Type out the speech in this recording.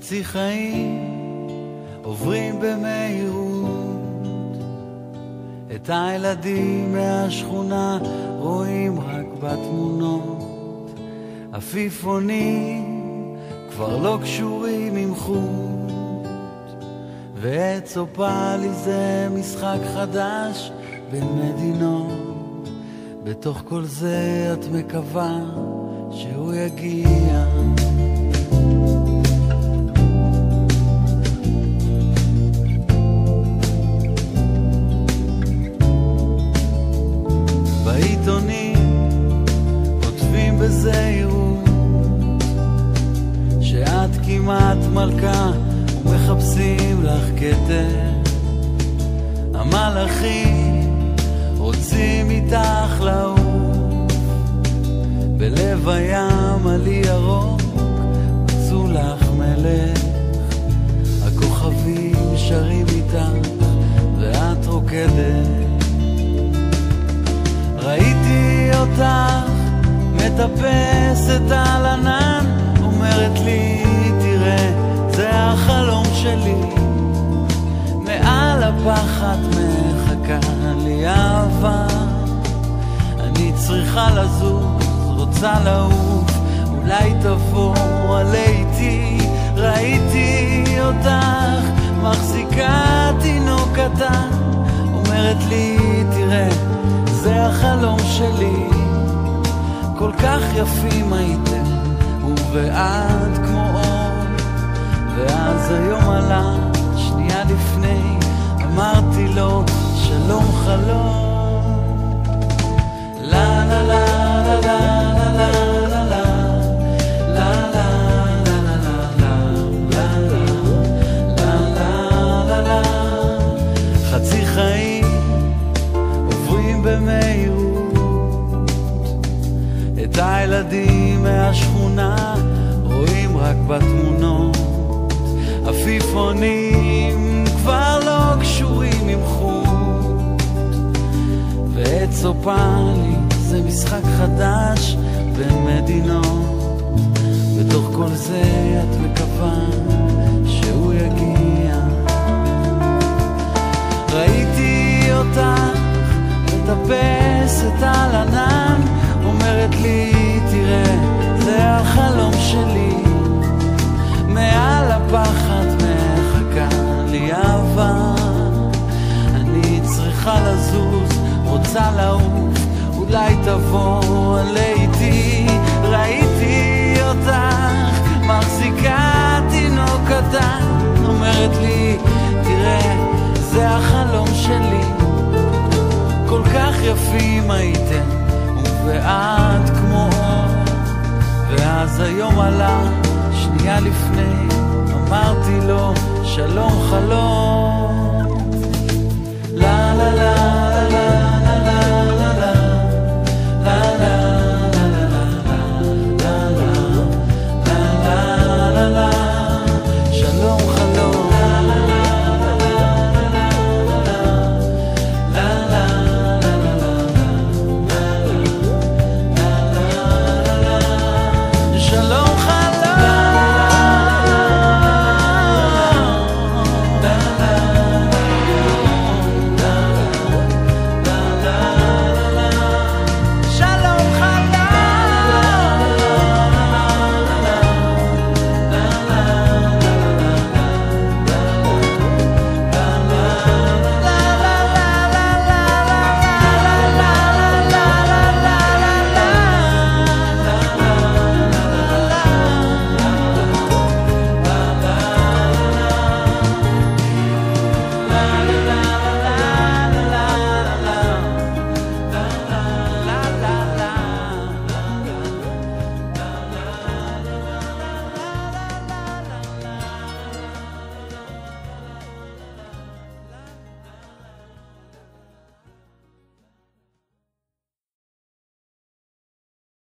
חצי חיים עוברים במהירות, את הילדים מהשכונה רואים רק בתמונות, עפיפונים כבר לא קשורים עם חוט, ועץ אופלי זה משחק חדש בין מדינות. בתוך כל זה את מקווה שהוא יגיע, בעיתונים כותבים בזהירות שאת כמעט מלכה ומחפשים לך כתר, המלאכים רוצים איתך לעוף, בלב הים עלי ירוק מצאו לך מלך, הכוכבים שרים איתך ואת רוקדת. ראיתי אותך מטפסת על ענן, אומרת לי תראה זה החלום שלי, מעל הפחד מחכה לי אהבה, אני צריכה לזוז, רוצה לעוף, אולי תבוא עלי איתי. ראיתי אותך מחזיקה תינוק קטן, אומרת לי תראה זה החלום שלי, כל כך יפים הייתם ובעד כמו אור. ואז היום עלה שנייה לפני, אמרתי לו שלום חלום. לה לה לה לה לה לה לה חצי חיים עוברים במהירות, את הילדים מהשכונה רואים רק בתמונות, עפיפונים כבר לא קשורים עם חוט, ועץ אופלי זה משחק חדש בין מדינות. בתוך כל זה את מקווה שהוא יגיע. ראיתי אותך מטפסת על ענן, אומרת לי תראה זה החלום שלי, מעל הפחד מחכה לי אהבה, אני צריכה לזוז, רוצה לעוף, אולי תבוא עלי איתי. ראיתי אותך מחזיקה תינוק קטן, אומרת לי תראה זה החלום שלי, כל כך יפים הייתם ובעד כמו אור. ואז היום עלה שנייה לפני, אמרתי לו שלום חלום.